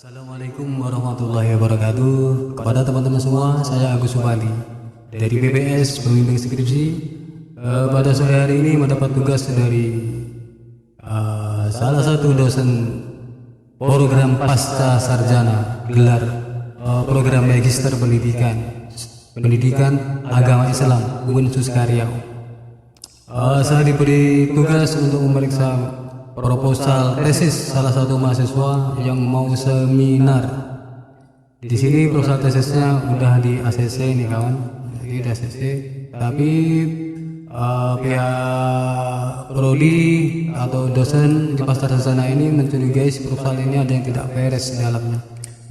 Assalamualaikum warahmatullahi wabarakatuh. Kepada teman-teman semua, saya Agus Subandi dari BPS Pembimbing Skripsi. Pada sore hari ini mendapat tugas dari salah satu dosen program pasca sarjana gelar program Magister Pendidikan Agama Islam Unsus Karyau. Saya diberi tugas untuk memeriksa proposal tesis salah satu mahasiswa yang mau seminar. Di sini proposal tesisnya udah di ACC nih kawan, jadi di ACC. Tapi pihak prodi atau dosen di pasca sarjana ini mencurigai proposal ini ada yang tidak beres di dalamnya.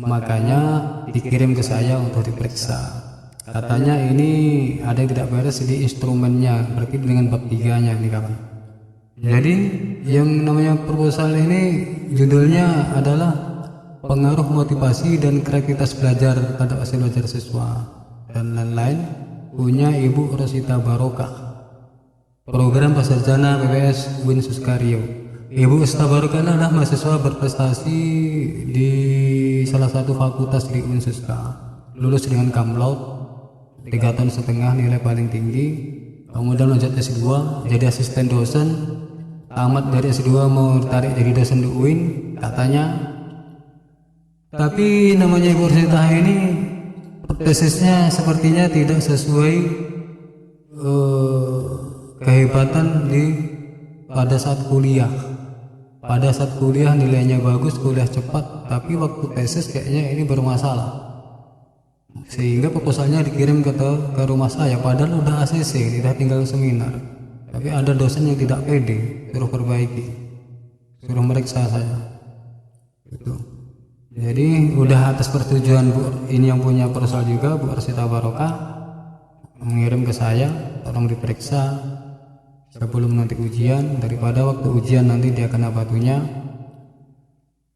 Makanya dikirim ke saya untuk diperiksa. Katanya ini ada yang tidak beres di instrumennya, berarti dengan bab 3-nya nih kawan. Jadi yang namanya proposal ini judulnya adalah pengaruh motivasi dan kreativitas belajar pada hasil belajar siswa dan lain-lain, punya Ibu Rosita Barokah, program pasarjana BPS Unsus Karyau. Ibu Rosita Barokah adalah mahasiswa berprestasi di salah satu fakultas di Unsuska, lulus dengan cum laude 3,5 tahun nilai paling tinggi, kemudian lanjut S2 jadi asisten dosen. Tamat dari S2 mau tarik jadi dosen di UIN katanya. Tapi namanya Ibu Rosita ini tesisnya sepertinya tidak sesuai kehebatan pada saat kuliah. Pada saat kuliah nilainya bagus, kuliah cepat, tapi waktu tesis kayaknya ini bermasalah. Sehingga proposalnya dikirim ke rumah saya, padahal udah ACC, tidak tinggal seminar. Tapi ada dosen yang tidak pede, suruh perbaiki, suruh meriksa saya. Gitu. Jadi udah atas persetujuan Bu ini yang punya proposal juga, Bu Rosita Barokah mengirim ke saya, tolong diperiksa sebelum nanti ujian, daripada waktu ujian nanti dia kena batunya.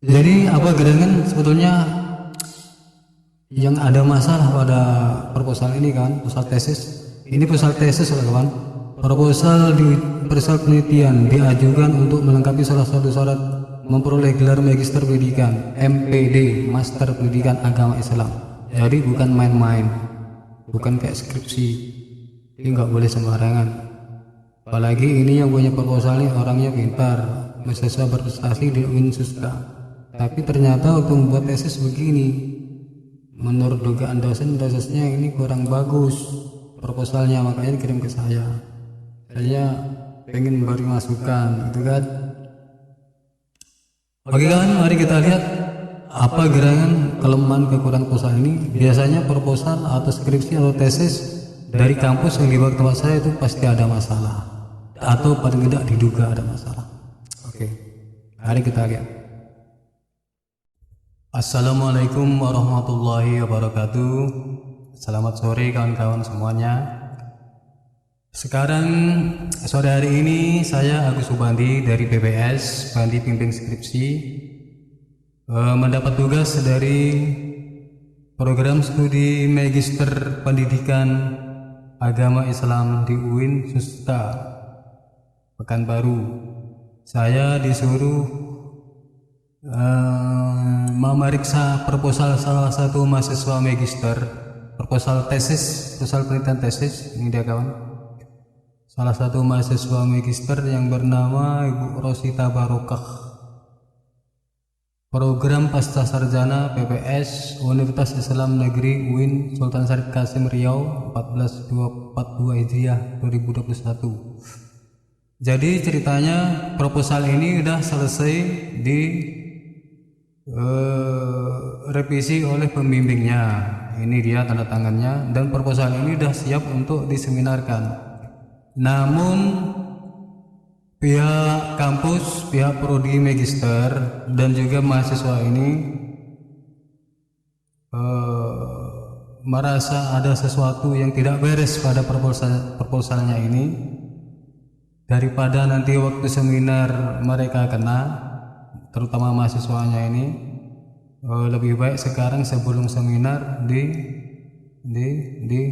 Jadi apa gerangan sebetulnya yang ada masalah pada proposal ini kan, proposal tesis. Ini proposal tesis loh kawan. Proposal penelitian diajukan untuk melengkapi salah satu syarat memperoleh gelar Magister Pendidikan MPD, Master Pendidikan Agama Islam. Jadi bukan main-main, bukan kayak skripsi. Ini nggak boleh sembarangan. Apalagi ini yang punya proposal ini orangnya pintar, mahasiswa berprestasi di Unsuska. Tapi ternyata waktu membuat tesis begini, menurut dugaan dosen-dosennya ini kurang bagus proposalnya, makanya dikirim ke saya. Saya pengen memberi masukan gitu kan. Oke kan, mari kita lihat apa gerangan kelemahan kekurangan proposal ini. Biasanya proposal atau skripsi atau tesis dari kampus yang dibawa ke tempat saya itu pasti ada masalah, atau paling tidak diduga ada masalah. Oke, mari kita lihat. Assalamualaikum warahmatullahi wabarakatuh. Selamat sore kawan-kawan semuanya. Sekarang sore hari ini saya Agus Subandi dari BPS Bandi Bimbing Skripsi mendapat tugas dari program studi Magister Pendidikan Agama Islam di UIN Susta Pekanbaru. Saya disuruh memeriksa proposal salah satu mahasiswa magister, proposal tesis, proposal penelitian tesis. Ini dia kawan, salah satu mahasiswa magister yang bernama Ibu Rosita Barokah, program pasca sarjana PPS Universitas Islam Negeri UIN Sultan Syarif Kasim Riau 1442 Hijriah 2021. Jadi ceritanya proposal ini udah selesai di revisi oleh pembimbingnya. Ini dia tanda tangannya, dan proposal ini udah siap untuk diseminarkan. Namun pihak kampus, pihak prodi magister dan juga mahasiswa ini merasa ada sesuatu yang tidak beres pada proposalnya ini. Daripada nanti waktu seminar mereka kena, terutama mahasiswanya ini, lebih baik sekarang sebelum seminar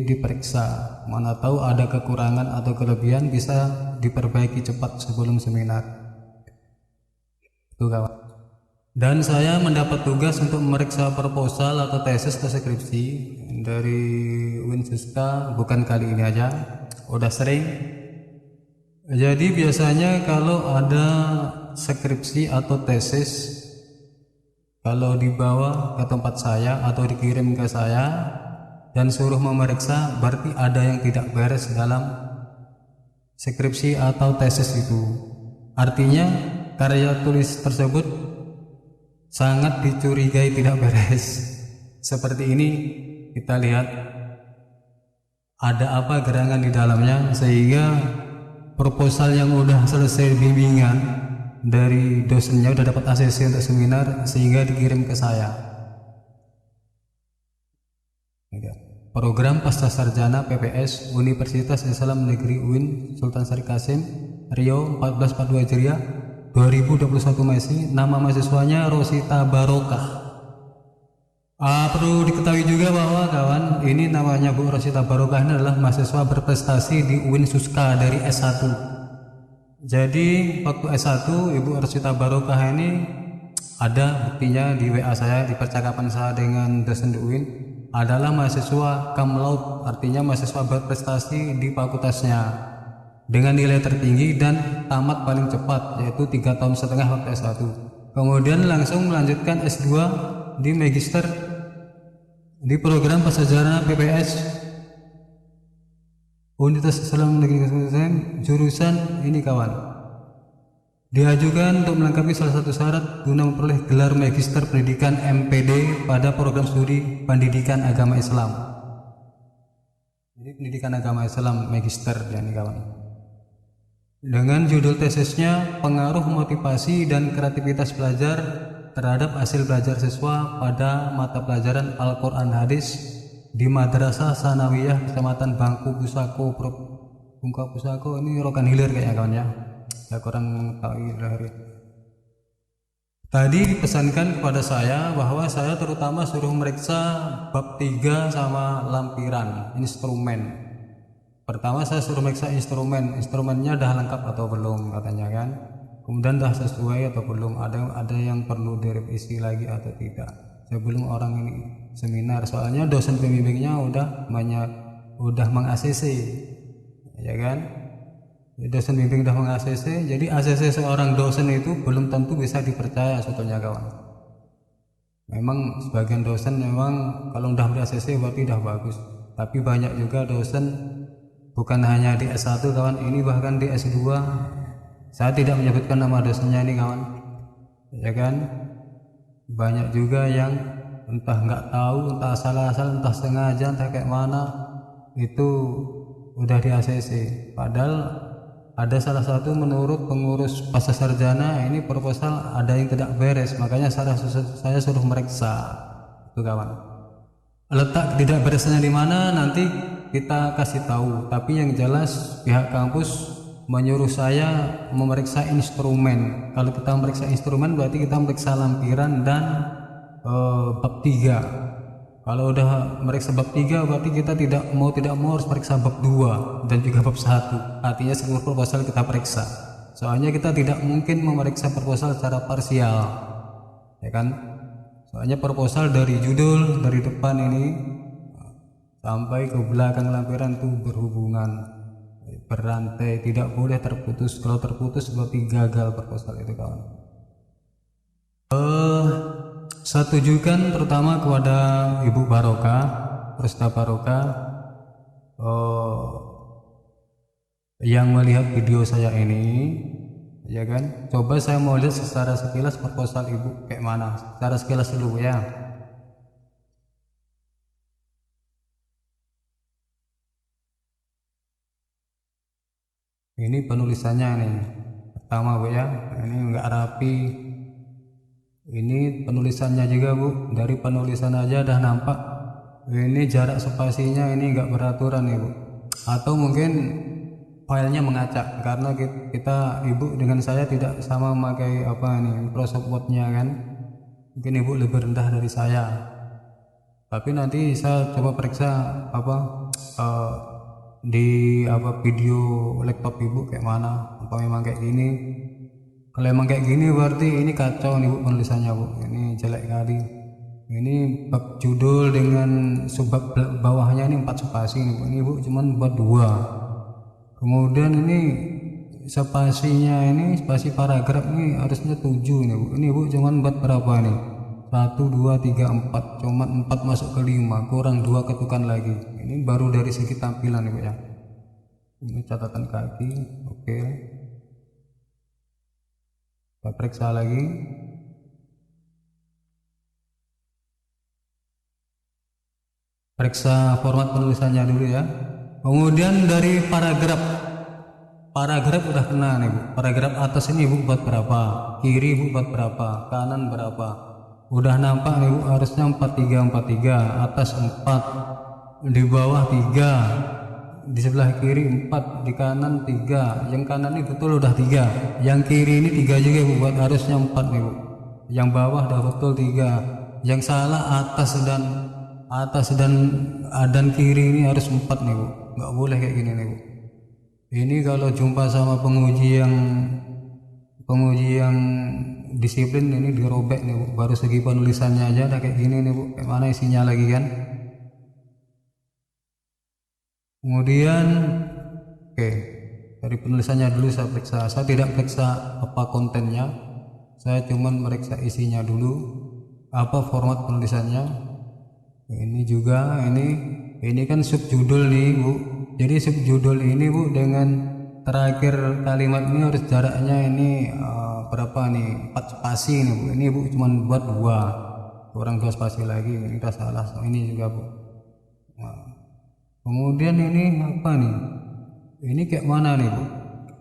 diperiksa. Mana tahu ada kekurangan atau kelebihan bisa diperbaiki cepat sebelum seminar. Tuh kawan. Dan saya mendapat tugas untuk memeriksa proposal atau tesis atau skripsi dari UIN Suska, bukan kali ini aja, udah sering. Jadi biasanya kalau ada skripsi atau tesis, kalau dibawa ke tempat saya atau dikirim ke saya dan suruh memeriksa, berarti ada yang tidak beres dalam skripsi atau tesis itu. Artinya karya tulis tersebut sangat dicurigai tidak beres. Seperti ini kita lihat ada apa gerangan di dalamnya, sehingga proposal yang udah selesai bimbingan dari dosennya, udah dapat ACC untuk seminar, sehingga dikirim ke saya. Program Pasca Sarjana PPS Universitas Islam Negeri UIN Sultan Syarif Kasim, Riau 1442 Hijriah 2021 Masih. Nama mahasiswanya Rosita Barokah. Perlu diketahui juga bahwa kawan, ini namanya Bu Rosita Barokah ini adalah mahasiswa berprestasi di UIN Suska dari S1. Jadi waktu S1 Ibu Rosita Barokah ini ada buktinya di WA saya, di percakapan saya dengan dosen di UIN, adalah mahasiswa cum laude, artinya mahasiswa berprestasi di fakultasnya dengan nilai tertinggi dan tamat paling cepat, yaitu 3,5 tahun waktu S1. Kemudian langsung melanjutkan S2 di Magister di program Pasca PPS Universitas Islam Negeri jurusan ini kawan. Diajukan untuk melengkapi salah satu syarat guna memperoleh gelar Magister Pendidikan MPD pada program studi Pendidikan Agama Islam. Jadi Pendidikan Agama Islam Magister ini kawan. Dengan judul tesisnya pengaruh motivasi dan kreativitas belajar terhadap hasil belajar siswa pada mata pelajaran Al-Quran Hadis di Madrasah Sanawiyah Kecamatan Bangku Pusako, Bangku Pusako ini Rokan Hilir kayaknya kawan ya. Ya kurang tahu lahir. Tadi dipesankan kepada saya bahwa saya terutama suruh meriksa bab 3 sama lampiran instrumen. Pertama saya suruh meriksa instrumennya dah lengkap atau belum katanya kan. Kemudian dah sesuai atau belum, ada yang perlu direvisi lagi atau tidak sebelum orang ini seminar. Soalnya dosen pembimbingnya udah meng-ACC, ya kan? Dosen bimbing udah meng-ACC, jadi ACC seorang dosen itu belum tentu bisa dipercaya sebetulnya kawan. Memang sebagian dosen memang kalau udah ber-ACC berarti udah bagus, tapi banyak juga dosen bukan hanya di S1 kawan, ini bahkan di S2. Saya tidak menyebutkan nama dosennya ini kawan, ya kan? Banyak juga yang entah nggak tahu, entah asal-asal, entah sengaja, entah kayak mana itu udah di ACC. Padahal ada salah satu menurut pengurus pasca sarjana ini proposal ada yang tidak beres, makanya saya suruh meriksa itu kawan. Letak tidak beresnya di mana nanti kita kasih tahu, tapi yang jelas pihak kampus menyuruh saya memeriksa instrumen. Kalau kita memeriksa instrumen berarti kita memeriksa lampiran dan bab 3. Kalau udah meriksa bab 3 berarti kita tidak mau harus periksa bab 2 dan juga bab 1. Artinya seluruh proposal kita periksa. Soalnya kita tidak mungkin memeriksa proposal secara parsial, ya kan? Soalnya proposal dari judul, dari depan ini sampai ke belakang lampiran itu berhubungan, berantai, tidak boleh terputus. Kalau terputus berarti gagal proposal itu kawan. Saya tujukan terutama kepada Ibu Barokah, Rosita Barokah, yang melihat video saya ini, ya kan? Coba saya mau lihat secara sekilas proposal Ibu kayak mana, secara sekilas dulu ya. Ini penulisannya nih, pertama Bu ya, ini enggak rapi. Ini penulisannya juga Bu, dari penulisan aja dah nampak. Ini jarak spasinya ini enggak beraturan nih Bu, atau mungkin filenya mengacak karena kita Ibu dengan saya tidak sama memakai apa nih Microsoft Word-nya kan. Mungkin Ibu lebih rendah dari saya, tapi nanti saya coba periksa di video laptop Ibu kayak mana, apa memang kayak gini. Kalau emang kayak gini berarti ini kacau nih bu penulisannya bu, ini jelek kali. Ini bab judul dengan subbab bawahnya ini 4 spasi nih bu, ini bu cuman buat 2. Kemudian ini spasinya ini spasi paragraf ini harusnya 7 nih bu, ini bu cuman buat berapa nih? 1 2 3 4, cuman 4 masuk ke 5, kurang 2 ketukan lagi. Ini baru dari segi tampilan nih bu ya. Ini catatan kaki, oke. Kita periksa lagi. Periksa format penulisannya dulu ya. Kemudian dari paragraf udah kena nih bu. Paragraf atas ini bu buat berapa, kiri bu buat berapa, kanan berapa. Udah nampak nih bu, harusnya 4343, atas 4, di bawah 3, di sebelah kiri 4, di kanan 3. Yang kanan ini betul udah 3, yang kiri ini 3 juga bu, buat harusnya 4 nih bu. Yang bawah udah betul 3, yang salah atas dan kiri ini harus 4 nih bu, nggak boleh kayak gini nih bu. Ini kalau jumpa sama penguji yang disiplin ini dirobek nih bu, baru segi penulisannya aja udah kayak gini nih bu, kayak mana isinya lagi kan. Kemudian oke, dari penulisannya dulu saya periksa. Saya tidak periksa apa kontennya, saya cuman meriksa isinya dulu, apa format penulisannya. Ini juga ini kan subjudul nih bu, jadi subjudul ini bu dengan terakhir kalimat ini harus jaraknya ini berapa nih, 4 spasi nih bu. Ini bu cuman buat 2, kurang 2 spasi lagi, ini udah salah. Ini juga bu. Nah, kemudian ini apa nih, ini kayak mana nih bu.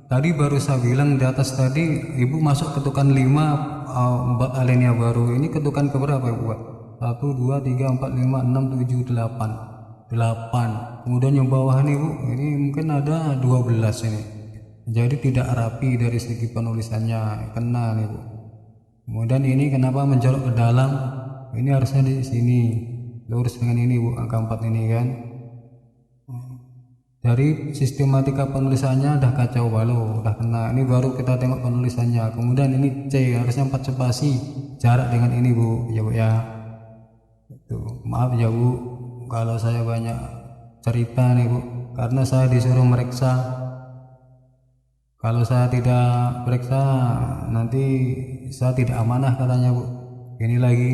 Tadi baru saya bilang di atas tadi ibu masuk ketukan 5 buat alinea baru. Ini ketukan keberapa ibu buat? 1 2 3 4 5 6 7 8. Kemudian yang bawah nih bu, ini mungkin ada 12 ini. Jadi tidak rapi dari segi penulisannya, kena nih bu. Kemudian ini kenapa mencolok ke dalam? Ini harusnya di sini, lurus dengan ini bu, angka 4 ini kan. Dari sistematika penulisannya udah kacau balau, udah kena. Ini baru kita tengok penulisannya. Kemudian ini C, harusnya 4 spasi jarak dengan ini bu, ya bu ya. Maaf ya bu kalau saya banyak cerita nih bu, karena saya disuruh meriksa. Kalau saya tidak periksa nanti saya tidak amanah katanya bu. Ini lagi,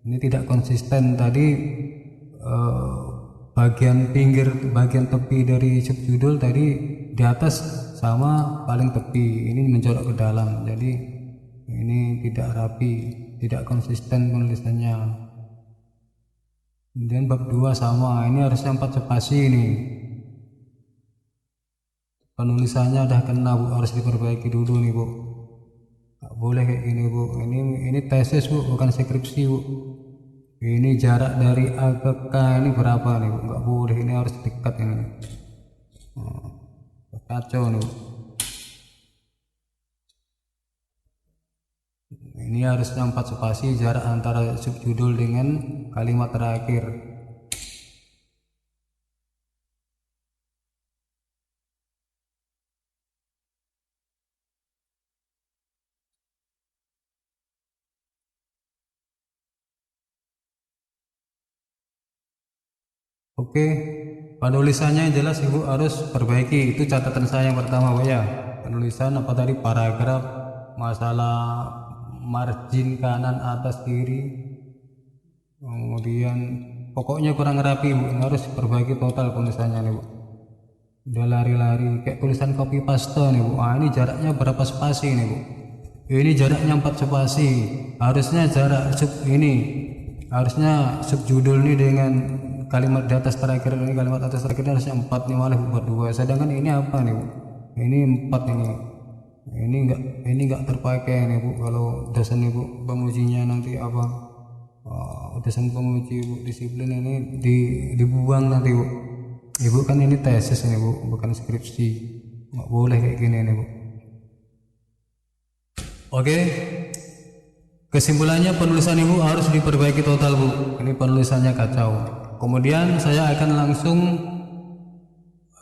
ini tidak konsisten. Tadi bagian pinggir, bagian tepi dari subjudul tadi di atas sama paling tepi, ini mencolok ke dalam. Jadi ini tidak rapi, tidak konsisten penulisannya. Kemudian bab 2 sama, ini harusnya 4 spasi ini. Penulisannya udah kena bu, harus diperbaiki dulu nih bu. Gak boleh kayak gini bu. Ini tesis bu, bukan skripsi bu. Ini jarak dari A ke K ini berapa nih bu? Gak boleh, ini harus dekat ini. Kacau nih bu. Ini harusnya 4 spasi jarak antara subjudul dengan kalimat terakhir. Oke, penulisannya jelas ibu harus perbaiki. Itu catatan saya yang pertama bu ya. Penulisan apa tadi, paragraf, masalah margin kanan atas kiri, kemudian pokoknya kurang rapi bu, harus perbaiki total penulisannya nih bu. Udah lari-lari kayak tulisan copy paste nih bu. Ini jaraknya berapa spasi nih bu? Ini jaraknya 4 spasi. Harusnya jarak harusnya subjudul ini dengan kalimat di atas terakhir ini, kalimat atas terakhir harusnya 4 nih, malah buat 2. Sedangkan ini apa nih bu? Ini 4 ini. Ini enggak terpakai nih bu. Kalau dosen ibu pengujinya nanti apa, dosen penguji bu disiplin ini dibuang nanti bu. Ibu kan ini tesis ini bu, bukan skripsi, nggak boleh kayak gini nih bu. Oke, kesimpulannya penulisan ibu harus diperbaiki total bu. Ini penulisannya kacau. Kemudian saya akan langsung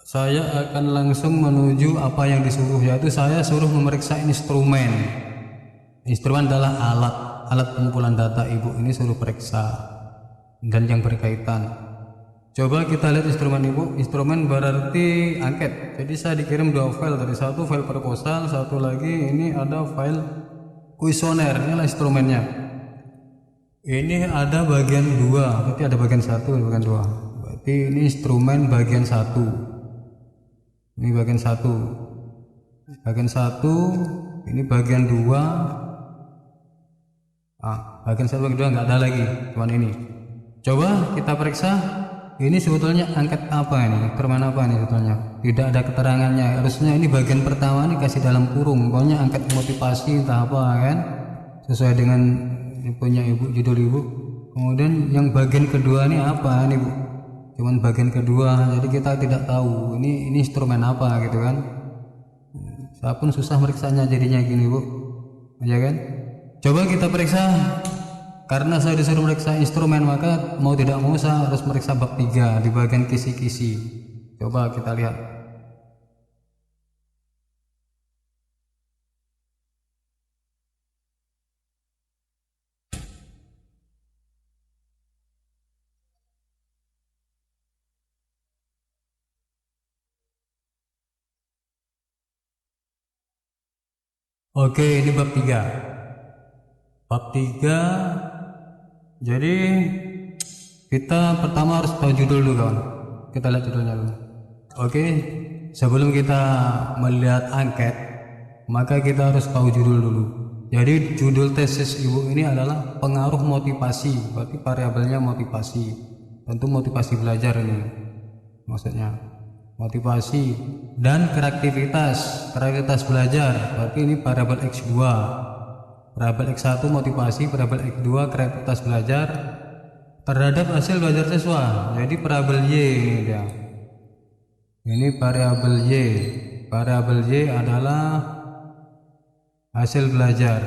saya akan langsung menuju apa yang disuruh, yaitu saya suruh memeriksa instrumen. Instrumen adalah alat pengumpulan data ibu, ini suruh periksa dan yang berkaitan. Coba kita lihat instrumen ibu. Instrumen berarti angket. Jadi saya dikirim 2 file, dari satu file proposal, satu lagi ini ada file kuesioner. Inilah instrumennya. Ini ada bagian 2, berarti ada bagian 1 dan bagian 2. Berarti ini instrumen bagian 1. Ini bagian 1. Bagian 1, ini bagian 2. Bagian 1 bagian 2 nggak ada lagi, cuman ini. Coba kita periksa. Ini sebetulnya angket apa ini? Instrumen apa ini sebetulnya? Tidak ada keterangannya. Harusnya ini bagian pertama ini kasih dalam kurung. Pokoknya angket motivasi entah apa kan? Sesuai dengan punya ibu, judul ibu. Kemudian yang bagian kedua ini apa ini bu? Cuman bagian kedua. Jadi kita tidak tahu ini instrumen apa gitu kan? Saya pun susah meriksanya jadinya gini bu. Ya kan? Coba kita periksa. Karena saya disuruh meriksa instrumen, maka mau tidak mau saya harus meriksa bab 3 di bagian kisi-kisi. Coba kita lihat. Oke, ini bab 3. Bab 3. Jadi kita pertama harus tahu judul dulu kawan. Kita lihat judulnya dulu. Oke, sebelum kita melihat angket, maka kita harus tahu judul dulu. Jadi judul tesis ibu ini adalah pengaruh motivasi, berarti variabelnya motivasi. Tentu motivasi belajar ini maksudnya. Motivasi dan kreativitas belajar, berarti ini variabel X2. Variabel X1 motivasi, variabel X2 kreativitas belajar terhadap hasil belajar siswa. Jadi variabel Y ini dia. Ini variabel Y. Variabel Y adalah hasil belajar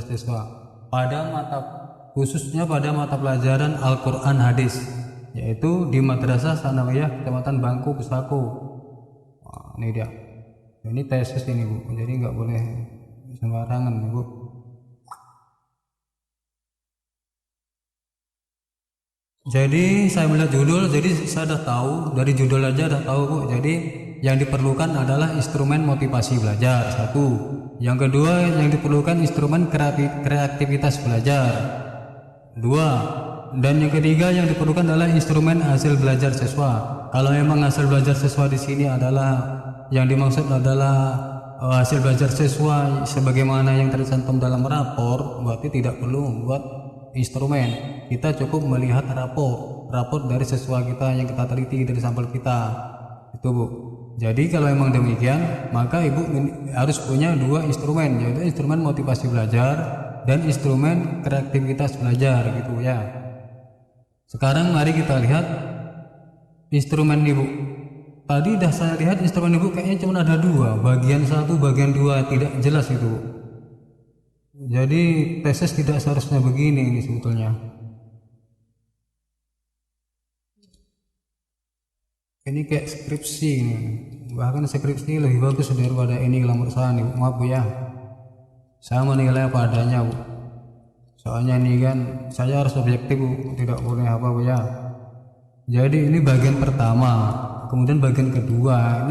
siswa pada khususnya pada mata pelajaran Al-Quran Hadis, yaitu di Madrasah Sanawiyah Kecamatan Bangku Pesako. Wah, ini dia. Ini tesis ini bu, jadi nggak boleh sembarangan bu. Jadi saya melihat judul, jadi saya sudah tahu dari judul aja sudah tahu bu. Jadi yang diperlukan adalah instrumen motivasi belajar, satu. Yang kedua yang diperlukan instrumen kreativitas belajar, dua. Dan yang ketiga yang diperlukan adalah instrumen hasil belajar siswa. Kalau memang hasil belajar siswa di sini adalah yang dimaksud adalah hasil belajar siswa sebagaimana yang tercantum dalam rapor, berarti tidak perlu membuat instrumen. Kita cukup melihat rapor dari siswa kita yang kita teliti dari sampel kita, itu bu. Jadi kalau memang demikian, maka ibu harus punya 2 instrumen, yaitu instrumen motivasi belajar dan instrumen kreativitas belajar, gitu ya. Sekarang mari kita lihat instrumen ibu. Tadi dah saya lihat instrumen ibu kayaknya cuma ada 2, bagian 1, bagian 2, tidak jelas itu. Jadi tesis tidak seharusnya begini ini sebetulnya. Ini kayak skripsi ini. Bahkan skripsi lebih bagus daripada ini lamar saya nih. Maaf bu ya. Saya menilai apa adanya bu. Soalnya ini kan saya harus objektif bu, tidak boleh apa bu ya. Jadi ini bagian pertama, kemudian bagian kedua.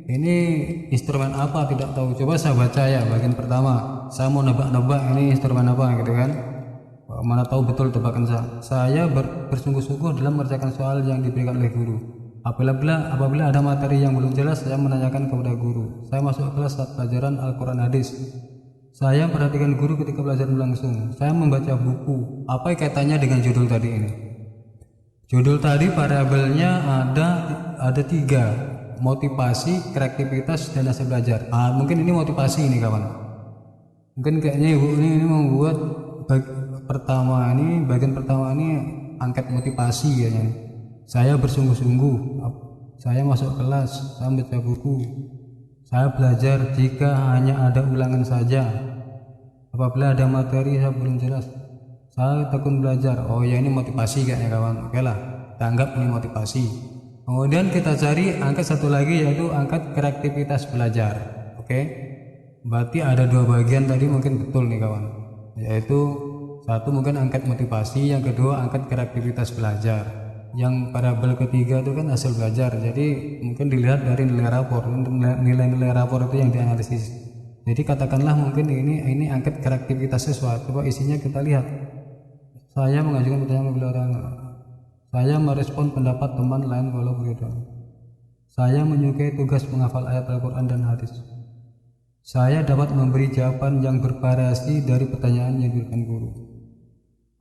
Ini instrumen apa tidak tahu. Coba saya baca ya bagian pertama. Saya mau nebak-nebak ini instrumen apa gitu kan. Mana tahu betul tebakan saya. Saya bersungguh-sungguh dalam mengerjakan soal yang diberikan oleh guru. Apabila ada materi yang belum jelas, saya menanyakan kepada guru. Saya masuk kelas saat pelajaran Al-Quran Hadis. Saya perhatikan guru ketika pelajaran berlangsung. Saya membaca buku. Apa kaitannya dengan judul tadi ini? Judul tadi variabelnya ada 3, motivasi, kreativitas, dan hasil belajar. Mungkin ini motivasi ini kawan. Mungkin kayaknya ibu ini membuat bagian pertama ini angket motivasi kayaknya. Saya bersungguh-sungguh. Saya masuk kelas. Saya membaca buku. Saya belajar jika hanya ada ulangan saja. Apabila ada materi saya belum jelas, saya tekun belajar. Oh ya ini motivasi kayaknya kawan. Oke lah, kita anggap ini motivasi. Kemudian kita cari angkat satu lagi, yaitu angkat kreativitas belajar. Oke, berarti ada dua bagian tadi, mungkin betul nih kawan, yaitu satu mungkin angkat motivasi, yang kedua angkat kreativitas belajar. Yang variabel ketiga itu kan hasil belajar, jadi mungkin dilihat dari nilai rapor. Nilai-nilai rapor itu yang dianalisis. Jadi katakanlah mungkin ini angkat kreativitas siswa. Coba isinya kita lihat. Saya mengajukan pertanyaan kepada orang. Saya merespon pendapat teman lain walau berbeda. Saya menyukai tugas menghafal ayat Al-Quran dan hadis. Saya dapat memberi jawaban yang bervariasi dari pertanyaan yang diberikan guru.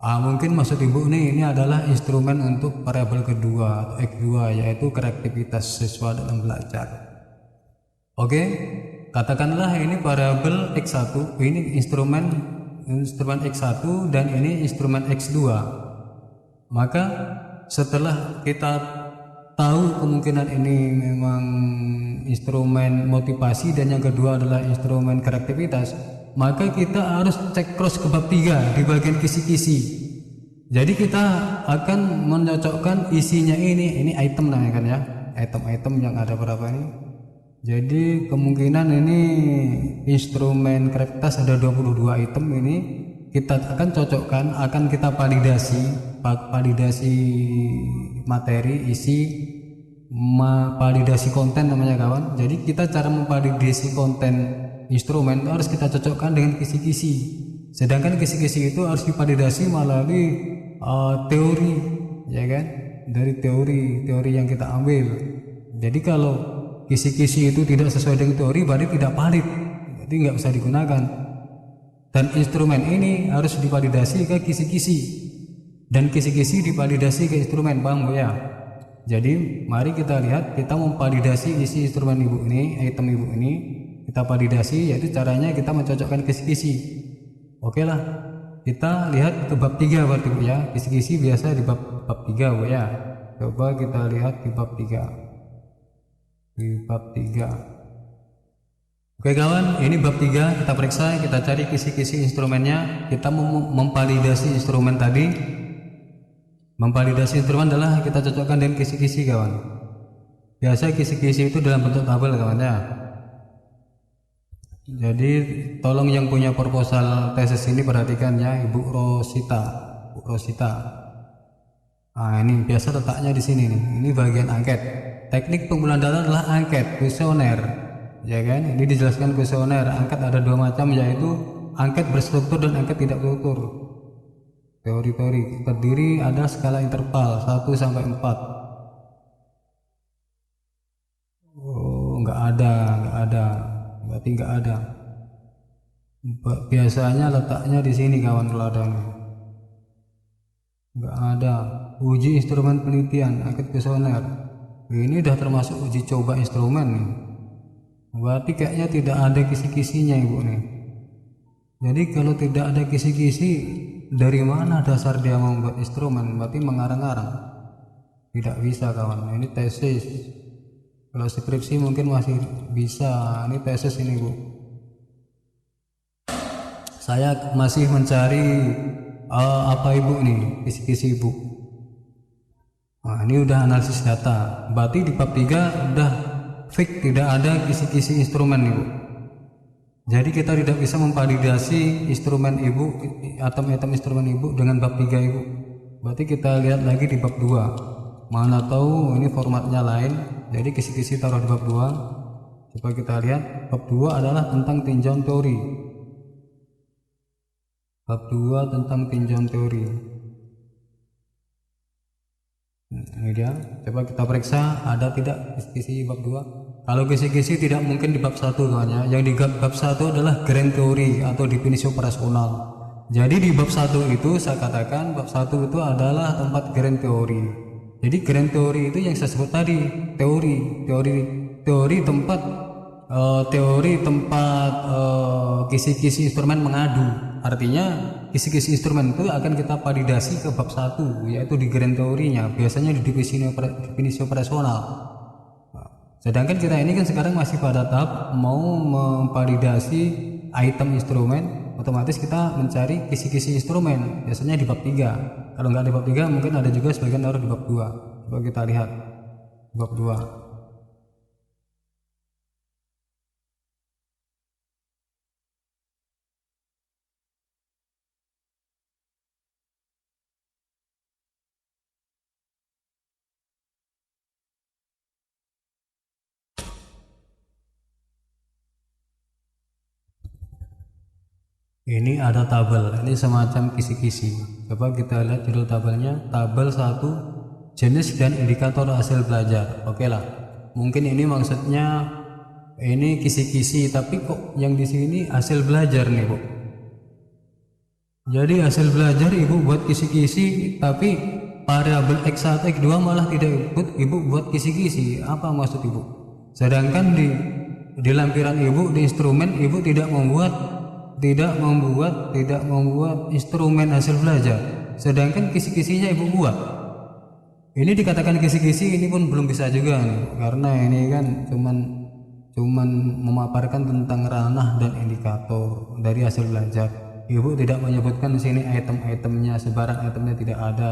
Mungkin maksud ibu ini adalah instrumen untuk variabel kedua atau X2, yaitu kreativitas siswa dalam belajar. Oke, katakanlah ini variabel X1, ini instrumen X1 dan ini instrumen X2. Maka setelah kita tahu kemungkinan ini memang instrumen motivasi dan yang kedua adalah instrumen kreativitas, maka kita harus cek cross ke bab 3 di bagian kisi-kisi. Jadi kita akan mencocokkan isinya ini item namanya kan ya, item-item yang ada berapa ini. Jadi kemungkinan ini instrumen kreativitas ada 22 item, ini kita akan cocokkan, akan kita validasi materi, isi, validasi konten namanya kawan. Jadi kita cara memvalidasi konten instrumen harus kita cocokkan dengan kisi-kisi. Sedangkan kisi-kisi itu harus divalidasi melalui teori, ya kan? Dari teori yang kita ambil. Jadi kalau kisi-kisi itu tidak sesuai dengan teori, berarti tidak valid, jadi nggak bisa digunakan. Dan instrumen ini harus divalidasi ke kisi-kisi, dan kisi-kisi divalidasi ke instrumen, paham Bu ya? Jadi mari kita lihat, kita memvalidasi isi instrumen ibu ini, item ibu ini kita validasi, yaitu caranya kita mencocokkan kisi-kisi. Oke lah, kita lihat ke bab 3 berarti Bu ya. Kisi-kisi biasa di bab 3 Bu ya. Coba kita lihat di bab 3. Di bab 3. Oke kawan, ini bab 3, kita periksa, kita cari kisi-kisi instrumennya, kita memvalidasi instrumen tadi. Memvalidasi instrumen adalah kita cocokkan dengan kisi-kisi kawan. Biasa kisi-kisi itu dalam bentuk tabel kawan ya. Jadi tolong yang punya proposal tesis ini perhatikan ya, Ibu Rosita. Nah ini biasa letaknya di sini nih. Ini bagian angket. Teknik pengumpulan data adalah angket, kuesioner, ya kan? Ini dijelaskan kuesioner. Angket ada dua macam, yaitu angket berstruktur dan angket tidak struktur. Teori-teori terdiri ada skala interval 1 sampai 4. Oh, nggak ada. Berarti nggak ada. Biasanya letaknya di sini kawan kalau ada. Nggak ada. Uji instrumen penelitian, angket kuesioner. Ini udah termasuk uji coba instrumen nih. Berarti kayaknya tidak ada kisi-kisinya ibu nih. Jadi kalau tidak ada kisi-kisi, dari mana dasar dia membuat instrumen? Berarti mengarang-arang. Tidak bisa kawan. Ini tesis. Kalau skripsi mungkin masih bisa. Ini tesis ini bu. Saya masih mencari apa ibu nih, kisi-kisi ibu. Nah ini udah analisis data. Berarti di bab 3 udah fix tidak ada kisi-kisi instrumen ibu. Jadi kita tidak bisa memvalidasi instrumen ibu, item-item instrumen ibu dengan bab 3 ibu. Berarti kita lihat lagi di bab 2. Mana tahu ini formatnya lain. Jadi kisi-kisi taruh di bab 2. Coba kita lihat, bab 2 adalah tentang tinjauan teori. Bab 2 tentang tinjauan teori. Ini dia. Coba kita periksa ada tidak kisi-kisi bab 2. Kalau kisi-kisi tidak mungkin di bab 1 kawan ya. Yang di bab 1 adalah grand teori atau definisi operasional. Jadi di bab 1 itu saya katakan bab 1 itu adalah tempat grand teori. Jadi grand teori itu yang saya sebut tadi, teori tempat kisi-kisi instrumen mengadu. Artinya kisi-kisi instrumen itu akan kita validasi ke bab 1, yaitu di grand teorinya, biasanya di definisi operasional. Sedangkan kita ini kan sekarang masih pada tahap mau memvalidasi item instrumen, otomatis kita mencari kisi-kisi instrumen, biasanya di bab 3. Kalau nggak di bab 3 mungkin ada juga sebagian taruh di bab 2. Coba kita lihat. bab 2. Ini ada tabel, ini semacam kisi-kisi. Coba kita lihat judul tabelnya, tabel 1 jenis dan indikator hasil belajar. Oke lah, mungkin ini maksudnya ini kisi-kisi, tapi kok yang di sini hasil belajar nih Bu. Jadi hasil belajar Ibu buat kisi-kisi, tapi variabel X1 X2 malah tidak ikut Ibu buat kisi-kisi. Apa maksud Ibu? Sedangkan di lampiran Ibu, di instrumen Ibu tidak membuat instrumen hasil belajar, sedangkan kisi-kisinya Ibu buat. Ini dikatakan kisi-kisi, ini pun belum bisa juga nih, karena ini kan cuman memaparkan tentang ranah dan indikator dari hasil belajar. Ibu tidak menyebutkan di sini item-itemnya, sebaran itemnya tidak ada.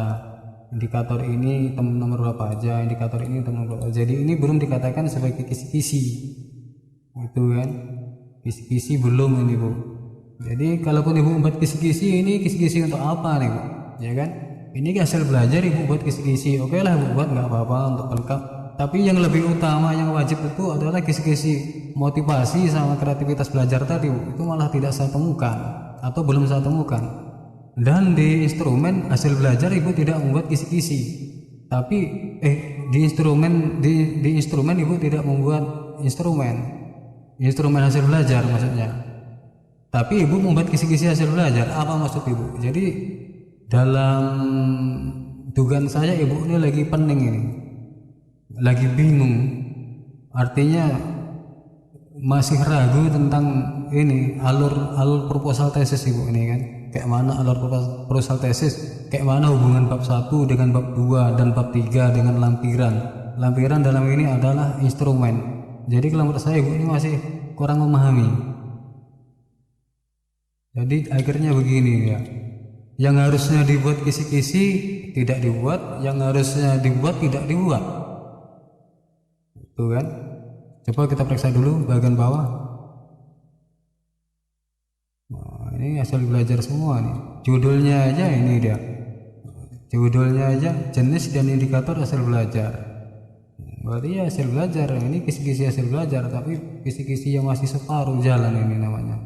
Indikator ini item nomor berapa aja, indikator ini item nomor berapa. Jadi ini belum dikatakan sebagai kisi-kisi, itu kan? Kisi-kisi belum ini Bu. Jadi kalaupun Ibu buat kisi-kisi, ini kisi-kisi untuk apa nih Bu? Ya kan? Ini hasil belajar Ibu buat kisi-kisi. Oke lah Ibu buat, nggak apa-apa untuk pelengkap. Tapi yang lebih utama, yang wajib itu adalah kisi-kisi motivasi sama kreativitas belajar tadi Bu. Itu malah tidak saya temukan atau belum saya temukan. Dan di instrumen hasil belajar Ibu tidak membuat kisi-kisi. Tapi di instrumen Ibu tidak membuat instrumen hasil belajar maksudnya. Tapi Ibu membuat kisi-kisi hasil belajar. Apa maksud Ibu? Jadi dalam dugaan saya Ibu ini lagi pening ini, lagi bingung. Artinya masih ragu tentang ini alur proposal tesis Ibu ini kan. Kayak mana alur proposal tesis? Kayak mana hubungan bab 1 dengan bab 2 dan bab 3 dengan lampiran. Lampiran dalam ini adalah instrumen. Jadi kalau menurut saya Ibu ini masih kurang memahami. Jadi akhirnya begini ya, yang harusnya dibuat kisi-kisi tidak dibuat, yang harusnya dibuat tidak dibuat, itu kan. Coba kita periksa dulu bagian bawah. Nah, ini hasil belajar semua nih, judulnya aja ini dia, judulnya aja jenis dan indikator hasil belajar. Berarti ya hasil belajar, ini kisi-kisi hasil belajar, tapi kisi-kisi yang masih separuh jalan ini namanya.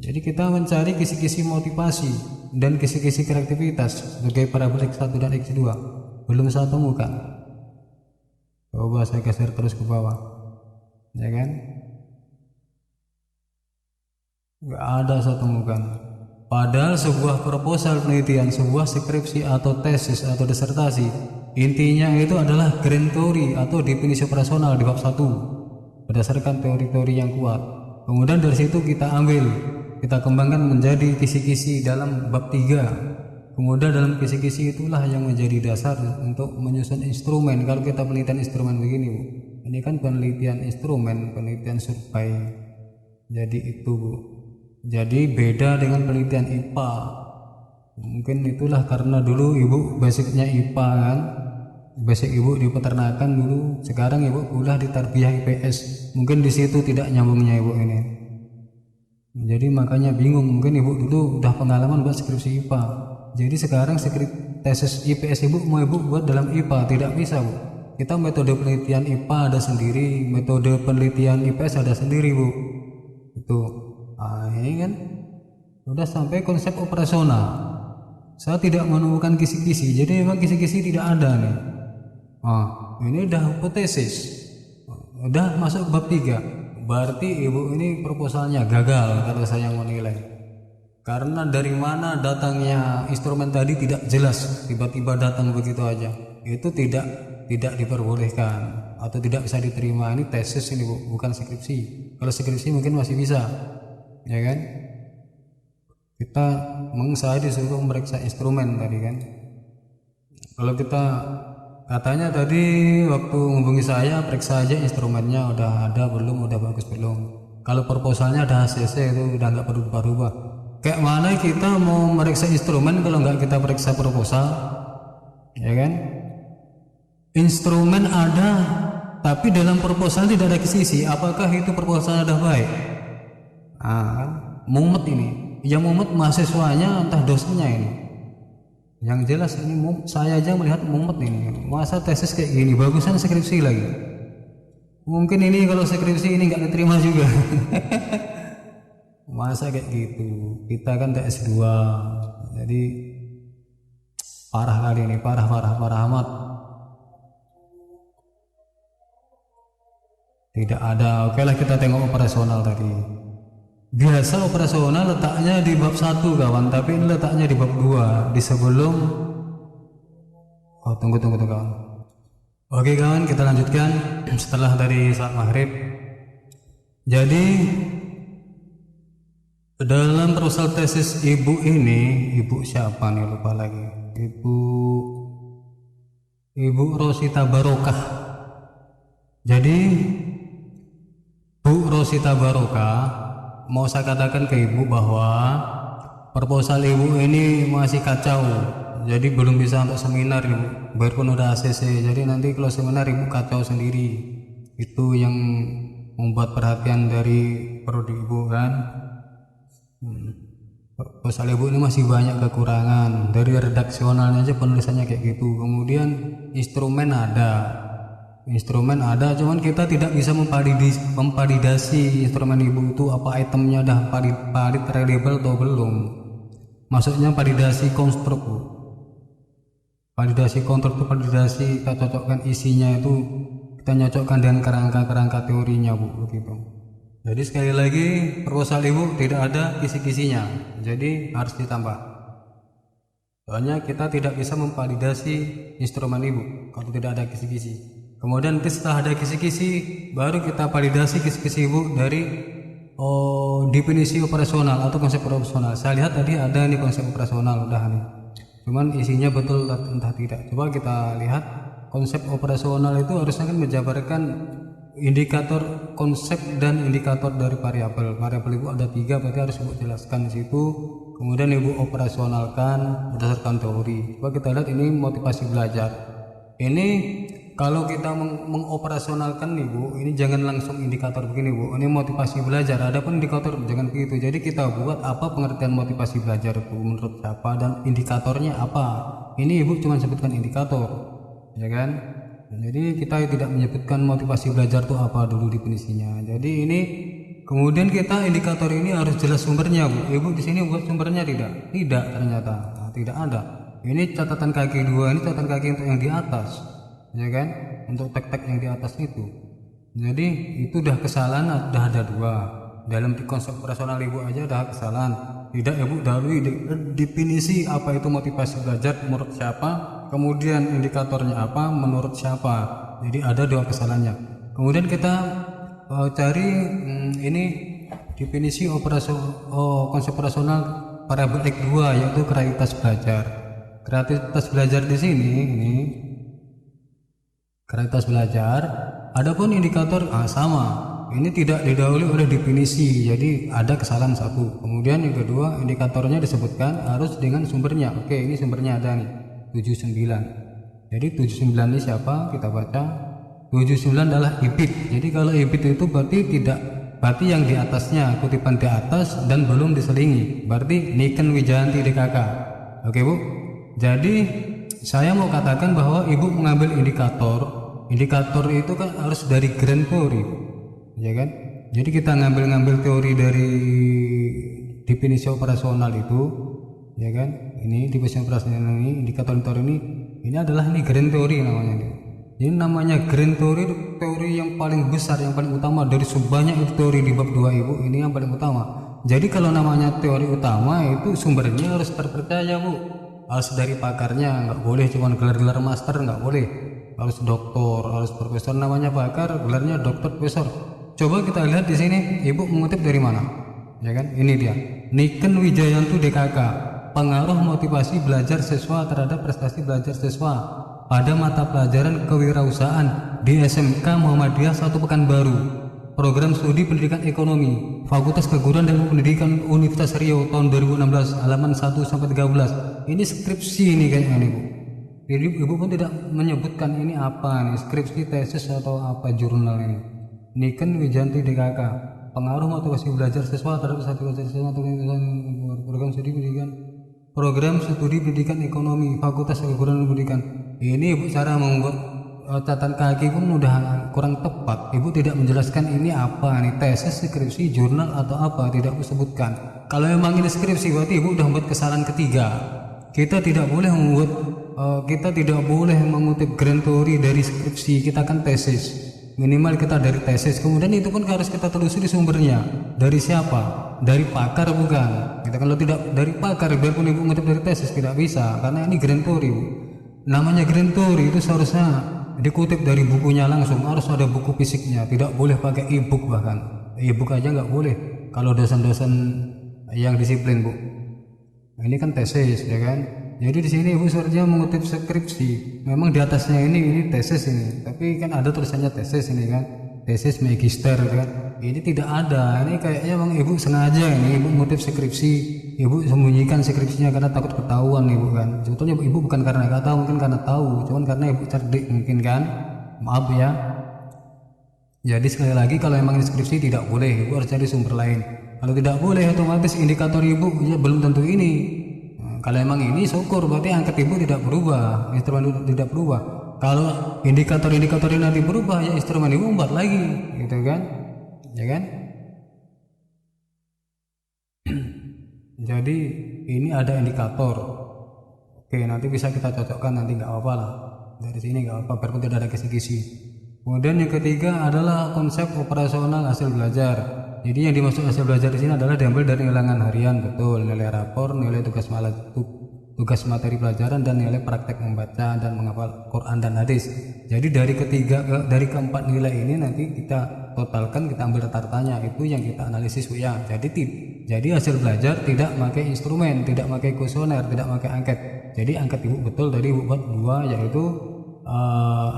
Jadi kita mencari kisi-kisi motivasi dan kisi-kisi kreativitas sebagai parabola X1 dan X2 belum saya temukan. Coba saya geser terus ke bawah, ya kan? Nggak ada saya temukan. Padahal sebuah proposal penelitian, sebuah skripsi atau tesis atau disertasi, intinya itu adalah grand theory atau definisi operasional di bab 1 berdasarkan teori-teori yang kuat. Kemudian dari situ kita kembangkan menjadi kisi-kisi dalam bab 3. Kemudian dalam kisi-kisi itulah yang menjadi dasar untuk menyusun instrumen. Kalau kita penelitian instrumen begini Bu, ini kan penelitian instrumen, penelitian survei. Jadi itu Bu, jadi beda dengan penelitian IPA. Mungkin itulah karena dulu Ibu basicnya IPA kan, basic Ibu di peternakan dulu, sekarang Ibu kuliah di tarbiyah IPS. Mungkin di situ tidak nyambungnya Ibu ini. Jadi makanya bingung, mungkin Ibu dulu udah pengalaman buat skripsi IPA. Jadi sekarang tesis IPS Ibu mau Ibu buat dalam IPA, tidak bisa Bu. Kita metode penelitian IPA ada sendiri, metode penelitian IPS ada sendiri Bu. Itu. Nah, ini kan udah sampai konsep operasional. Saya tidak menemukan kisi-kisi, jadi memang kisi-kisi tidak ada nih. Ini udah hipotesis, udah masuk bab 3. Berarti Ibu ini proposalnya gagal kalau saya menilai. Karena dari mana datangnya instrumen tadi tidak jelas, tiba-tiba datang begitu aja. Itu tidak diperbolehkan atau tidak bisa diterima. Ini tesis ini Bu, bukan skripsi. Kalau skripsi mungkin masih bisa, ya kan? Saya disuruh memeriksa instrumen tadi kan. Kalau kita katanya tadi waktu menghubungi saya, periksa aja instrumennya udah ada belum, udah bagus belum. Kalau proposalnya ada HCC itu udah nggak perlu berubah. Kayak mana kita mau meriksa instrumen kalau nggak kita periksa proposal, ya kan? Instrumen ada, tapi dalam proposal tidak ada kisi-kisi. Apakah itu proposal sudah baik? Kan mumet ini. Yang mumet mahasiswanya entah dosennya ini. Yang jelas ini saya aja melihat mumet ini. Masa tesis kayak gini, bagusan skripsi lagi. Mungkin ini kalau skripsi ini nggak diterima juga. Masa kayak gitu. Kita kan S2, jadi parah kali ini, parah amat. Tidak ada. Oke lah, kita tengok operasional tadi. Biasa operasional letaknya di bab 1 kawan, tapi ini letaknya di bab 2, di sebelum. Oh, tunggu kawan. Oke kawan, kita lanjutkan setelah dari saat maghrib. Jadi dalam proposal tesis ibu ini, ibu siapa nih, lupa lagi. Ibu Rosita Barokah. Jadi Bu Rosita Barokah mau saya katakan ke ibu bahwa proposal ibu ini masih kacau, jadi belum bisa untuk seminar ibu, biarpun udah ACC. Jadi nanti kalau seminar ibu kacau sendiri, itu yang membuat perhatian dari prodi ibu kan. Proposal ibu ini masih banyak kekurangan, dari redaksionalnya aja penulisannya kayak gitu. Kemudian instrumen ada, cuman kita tidak bisa memvalidasi instrumen ibu itu apa itemnya dah valid readable atau belum. Maksudnya validasi konstruk bu. Validasi konstruk itu validasi kita cocokkan isinya, itu kita nyocokkan dengan kerangka teorinya bu, begitu. Jadi sekali lagi proposal ibu tidak ada kisi-kisinya, jadi harus ditambah. Soalnya kita tidak bisa memvalidasi instrumen ibu kalau tidak ada kisi-kisi. Kemudian nanti setelah ada kisi-kisi, baru kita validasi kisi-kisi ibu dari definisi operasional atau konsep operasional. Saya lihat tadi ada nih konsep operasional udah nih, cuman isinya betul entah tidak. Coba kita lihat konsep operasional itu harusnya kan menjabarkan indikator konsep dan indikator dari variabel. Variabel ibu ada 3, berarti harus ibu jelaskan di situ. Kemudian ibu operasionalkan berdasarkan teori. Coba kita lihat ini motivasi belajar. Ini kalau kita mengoperasionalkan nih bu, ini jangan langsung indikator begini bu, ini motivasi belajar. Adapun indikator jangan begitu. Jadi kita buat apa pengertian motivasi belajar bu menurut siapa dan indikatornya apa. Ini ibu cuma sebutkan indikator, ya kan? Jadi kita tidak menyebutkan motivasi belajar itu apa dulu definisinya. Jadi ini kemudian kita indikator ini harus jelas sumbernya bu. Ibu di sini buat sumbernya tidak ternyata. Nah, tidak ada. Ini catatan kaki 2, ini catatan kaki untuk yang di atas, ya kan, untuk tek-tek yang di atas itu. Jadi itu udah kesalahan, udah ada 2 dalam konsep operasional ibu aja udah kesalahan. Tidak ibu dahului definisi apa itu motivasi belajar menurut siapa, kemudian indikatornya apa menurut siapa. Jadi ada 2 kesalahannya. Kemudian kita cari ini definisi konsep operasional variabel X2 yaitu kreativitas belajar. Kreativitas belajar di sini ini kreativitas belajar. Adapun indikator sama, ini tidak didahului oleh definisi, jadi ada kesalahan 1. Kemudian yang kedua, indikatornya disebutkan harus dengan sumbernya. Oke, ini sumbernya ada nih 79. Jadi 79 ini siapa? Kita baca 79 adalah EBIT. Jadi kalau EBIT itu berarti yang di atasnya, kutipan di atas dan belum diselingi, berarti Niken Wijayanti DKK. Oke bu, jadi saya mau katakan bahwa ibu mengambil indikator itu kan harus dari grand theory, ya kan? Jadi kita ngambil teori dari definisi operasional itu, ya kan? Ini definisi operasional ini, indikator ini adalah grand theory namanya. Ini namanya grand theory, teori yang paling besar, yang paling utama dari sebanyak itu teori di bab 2 ibu, ini yang paling utama. Jadi kalau namanya teori utama itu sumbernya harus terpercaya bu, harus dari pakarnya, nggak boleh cuma gelar master, nggak boleh, harus doktor, harus profesor. Namanya pakar, gelarnya doktor, profesor. Coba kita lihat di sini, ibu mengutip dari mana, ya kan? Ini dia, Niken Wijayanti DKK, pengaruh motivasi belajar siswa terhadap prestasi belajar siswa pada mata pelajaran kewirausahaan di SMK Muhammadiyah 1 Pekanbaru, program studi pendidikan ekonomi, Fakultas Keguruan dan Pendidikan Universitas Riau tahun 2016, halaman 1-13. Ini skripsi ini kayaknya nih bu. Jadi ibu pun tidak menyebutkan ini apa nih, skripsi, tesis atau apa jurnal ini. Niken Wijanti DKK, pengaruh motivasi belajar siswa terhadap satu siswa atau program studi pendidikan, program studi pendidikan ekonomi, fakultas keguruan pendidikan. Ini ibu cara membuat catatan kaki pun udah kurang tepat. Ibu tidak menjelaskan ini apa nih, tesis, skripsi, jurnal atau apa, tidak disebutkan. Kalau memang ini skripsi berarti ibu udah membuat kesalahan ketiga. Kita tidak boleh membuat kita tidak boleh mengutip grand theory dari skripsi, kita kan tesis, minimal kita dari tesis. Kemudian itu pun harus kita telusuri sumbernya, dari siapa, dari pakar bukan. Kita kalau tidak dari pakar, biarpun ibu mengutip dari tesis tidak bisa, karena ini grand theory. Namanya grand theory itu seharusnya dikutip dari bukunya langsung, harus ada buku fisiknya, tidak boleh pakai e-book. Bahkan e-book aja nggak boleh kalau dosen-dosen yang disiplin, Bu. Ini kan tesis, ya kan. Jadi di sini ibu seharusnya mengutip skripsi. Memang di atasnya ini tesis ini, tapi kan ada tulisannya tesis ini kan, tesis magister kan. Ini tidak ada. Ini kayaknya memang ibu sengaja ini ibu mengutip skripsi. Ibu sembunyikan skripsinya karena takut ketahuan ibu kan. Sebetulnya ibu bukan karena nggak tahu, mungkin karena tahu, cuman karena ibu cerdik mungkin kan. Maaf ya. Jadi sekali lagi kalau memang skripsi tidak boleh, ibu harus cari sumber lain. Kalau tidak boleh, otomatis indikator ibu ya belum tentu ini. Kalau emang ini syukur, berarti angkat ibu tidak berubah, instrumen tidak berubah. Kalau indikator-indikator ini nanti berubah, ya instrumen ibu buat lagi, gitu kan, ya kan? Jadi ini ada indikator. Oke, nanti bisa kita cocokkan, nanti nggak apa-apa lah. Dari sini nggak apa-apa, biarpun tidak ada kisi-kisi. Kemudian yang ketiga adalah konsep operasional hasil belajar. Jadi yang dimaksud hasil belajar di sini adalah diambil dari ulangan harian, betul, nilai rapor, nilai tugas materi pelajaran, dan nilai praktek membaca dan menghafal Quran dan hadis. Jadi dari keempat nilai ini nanti kita totalkan, kita ambil rata-ratanya, itu yang kita analisis ya. Jadi hasil belajar tidak pakai instrumen, tidak pakai kuesioner, tidak pakai angket. Jadi angket ibu betul tadi ibu buat dua, yaitu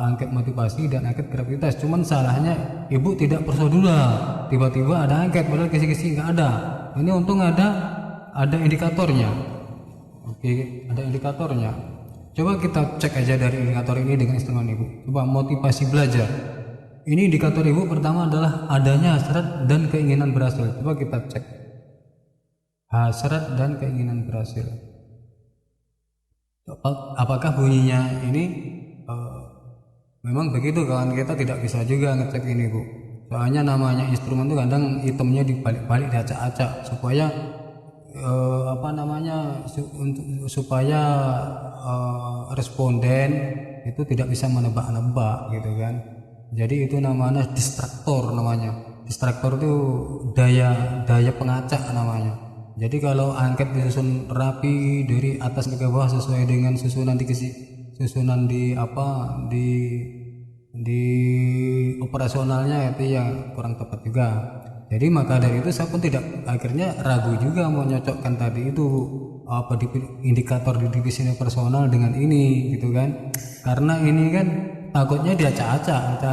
angket motivasi dan angket kreativitas. Cuman salahnya ibu tidak prosedural, tiba-tiba ada angket padahal kisi-kisi nggak ada. Ini untung ada indikatornya. Oke, ada indikatornya. Coba kita cek aja dari indikator ini dengan instrumen ibu. Coba motivasi belajar. Ini indikator ibu pertama adalah adanya hasrat dan keinginan berhasil. Coba kita cek hasrat dan keinginan berhasil. Apakah bunyinya ini memang begitu, kawan? Kita tidak bisa juga ngecek ini, Bu. Soalnya namanya instrumen itu kadang itemnya dibalik-balik, diacak-acak supaya supaya responden itu tidak bisa menebak-nebak, gitu kan. Jadi itu namanya distraktor namanya. Distraktor itu daya pengacak namanya. Jadi kalau angket disusun rapi dari atas ke bawah sesuai dengan susunan di operasionalnya, itu ya kurang tepat juga. Jadi maka dari itu saya pun tidak akhirnya ragu juga mau nyocokkan tadi itu di indikator di divisi personal dengan ini, gitu kan. Karena ini kan takutnya diacak-acak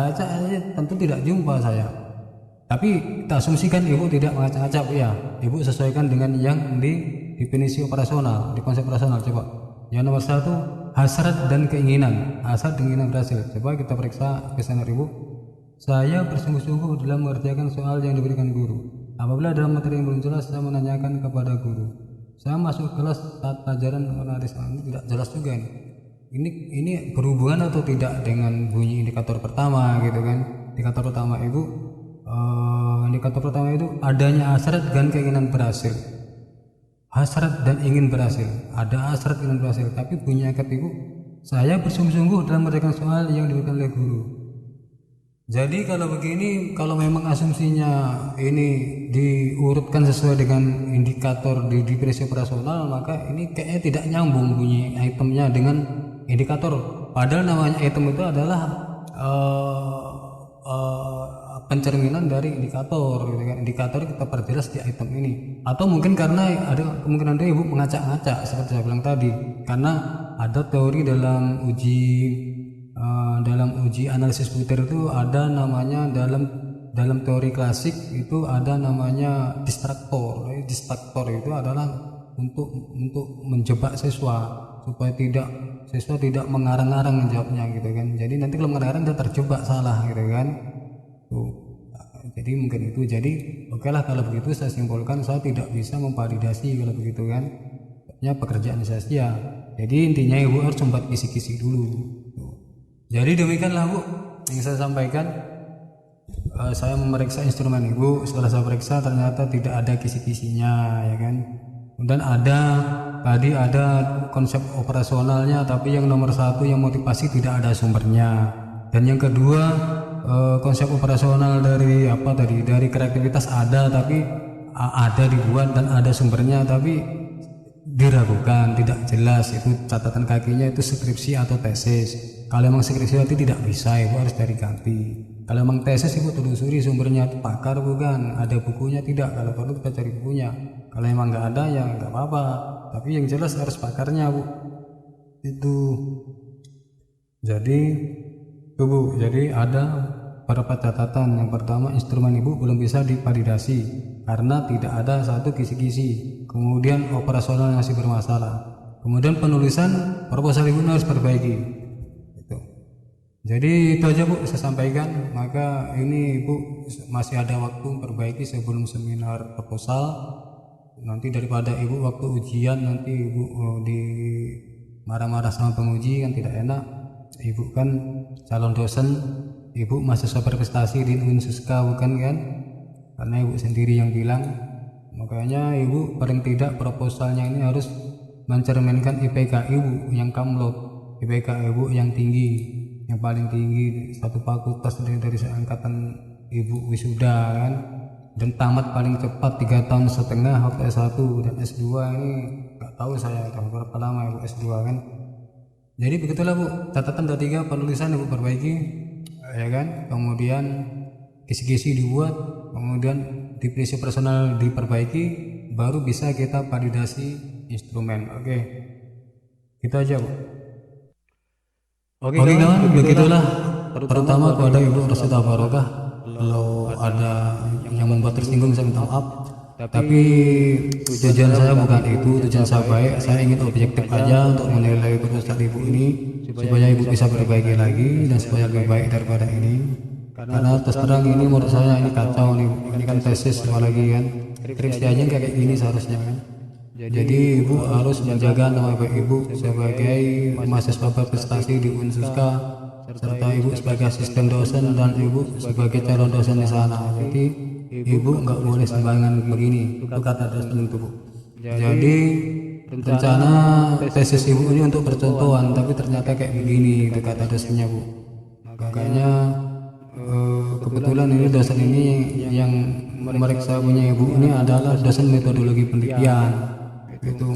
tentu tidak jumpa saya. Tapi kita asumsikan ibu tidak mengacak-acak ya. Ibu sesuaikan dengan yang di definisi operasional, di konsep operasional. Coba yang nomor 1, hasrat dan keinginan. Hasrat dan keinginan berhasil. Coba kita periksa kuesioner ibu. Saya bersungguh-sungguh dalam mengerjakan soal yang diberikan guru. Apabila dalam materi yang belum jelas, saya menanyakan kepada guru. Saya masuk kelas saat pelajaran mengenai ini tidak jelas juga nih. Ini berhubungan atau tidak dengan bunyi indikator pertama, gitu kan? Indikator pertama ibu. Indikator pertama itu adanya hasrat dan keinginan berhasil. Hasrat dan ingin berhasil. Ada hasrat ingin berhasil, tapi bunyi angkat ibu, saya bersungguh-sungguh dalam mengerjakan soal yang diberikan oleh guru. Jadi kalau begini, kalau memang asumsinya ini diurutkan sesuai dengan indikator di definisi operasional, maka ini kayaknya tidak nyambung bunyi itemnya dengan indikator. Padahal namanya item itu adalah pencerminan dari indikator, gitu kan. Indikator kita perjelas di item ini. Atau mungkin karena ada kemungkinan dia ibu mengacak-ngacak seperti saya bilang tadi, karena ada teori dalam uji analisis komputer itu ada namanya dalam teori klasik itu ada namanya distraktor. Distraktor itu adalah untuk menjebak siswa supaya siswa tidak mengarang-arang jawabnya gitu kan. Jadi nanti kalau mengarang dia terjebak salah gitu kan. Tuh. Jadi mungkin itu. Jadi oke lah kalau begitu saya simpulkan saya tidak bisa memvalidasi kalau begitu kan. Ya pekerjaan sia-sia. Jadi intinya ibu harus membuat kisi-kisi dulu. Tuh. Jadi demikianlah bu yang saya sampaikan. Saya memeriksa instrumen ibu. Setelah saya periksa ternyata tidak ada kisi-kisinya ya kan. Dan tadi ada konsep operasionalnya, tapi yang nomor satu yang motivasi tidak ada sumbernya. Dan yang kedua konsep operasional dari kreativitas ada, tapi ada dibuat dan ada sumbernya, tapi diragukan, tidak jelas itu catatan kakinya itu skripsi atau tesis. Kalau memang skripsi berarti tidak bisa, ibu harus cari ganti. Kalau memang tesis ibu telusuri sumbernya, pakar bukan, ada bukunya tidak, kalau perlu kita cari bukunya. Kalau memang nggak ada ya nggak apa-apa, tapi yang jelas harus pakarnya bu. Itu jadi ada beberapa catatan. Yang pertama, instrumen ibu belum bisa divalidasi karena tidak ada satu kisi-kisi. Kemudian operasional masih bermasalah. Kemudian penulisan proposal ibu harus perbaiki. Itu. Jadi itu aja bu saya sampaikan. Maka ini ibu masih ada waktu perbaiki sebelum seminar proposal. Nanti daripada ibu waktu ujian nanti ibu di marah-marah sama penguji kan tidak enak. Ibu kan calon dosen, ibu mahasiswa berprestasi di Unsuska bukan kan? Karena ibu sendiri yang bilang. Makanya ibu paling tidak proposalnya ini harus mencerminkan IPK ibu yang kamlot, IPK ibu yang tinggi, yang paling tinggi satu fakultas dari seangkatan ibu wisuda kan. Dan tamat paling cepat 3,5 tahun waktu S1 dan S2 ini nggak tahu saya berapa lama ibu S2 kan. Jadi begitulah bu, catatan 23 penulisan ibu perbaiki ya kan, kemudian kisi-kisi dibuat, kemudian definisi personal diperbaiki, baru bisa kita validasi instrumen. Oke, itu aja bu. Oke kawan, begitulah terutama kepada ibu Rosita Barokah. Kalau ada yang membuat tersinggung saya minta maaf, tapi tujuan saya bukan itu, tujuan saya baik. Saya ingin objektif aja untuk menilai proposal ibu ini supaya ibu bisa perbaiki lagi dan supaya lebih baik daripada ini. Karena terus terang ini menurut saya ini kacau nih, ini kan tesis apalagi kan, skripsi aja kayak gini seharusnya kan. Jadi ibu harus menjaga nama baik ibu sebagai mahasiswa berprestasi di Unsuska, serta ibu sebagai asisten dosen dan ibu sebagai calon dosen di sana. Jadi ibu nggak boleh sembarangan begini, itu kata dosen itu bu. Jadi rencana tesis ibu ini untuk percontohan, tapi ternyata kayak begini, itu kata dosennya bu. Makanya kebetulan ini dosen ini yang memeriksa punya ibu ini adalah dosen metodologi penelitian. Itu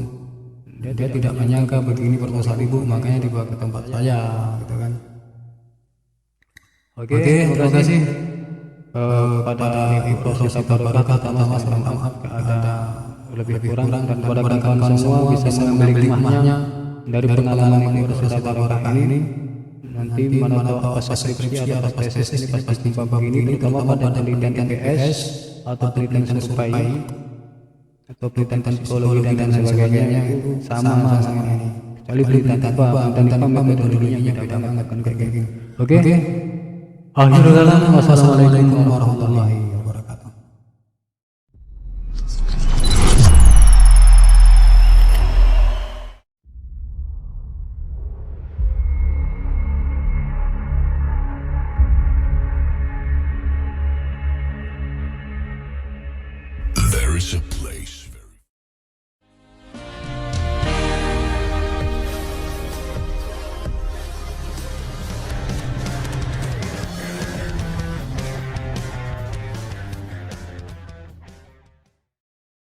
dia tidak menyangka begini proposal ibu, makanya dibawa ke tempat saya gitu kan. Oke, terima kasih pada Ibu Rosita Barokah. Pertama saya minta maaf ada lebih kurang, dan kepada kawan-kawan semua bisa mengambil hikmahnya dari pengalaman Ibu Rosita Barokah ini. Nanti mana tahu pas skripsi atau pas tesis ini pas jumpa begini, terutama pada penelitian IPS atau penelitian survei atau penelitian psikologi dan sebagainya itu sama ini. Kecuali penelitian IPA metodologinya beda banget kan kayak gini. Oke. Akhirul kalam, wassalamualaikum warahmatullahi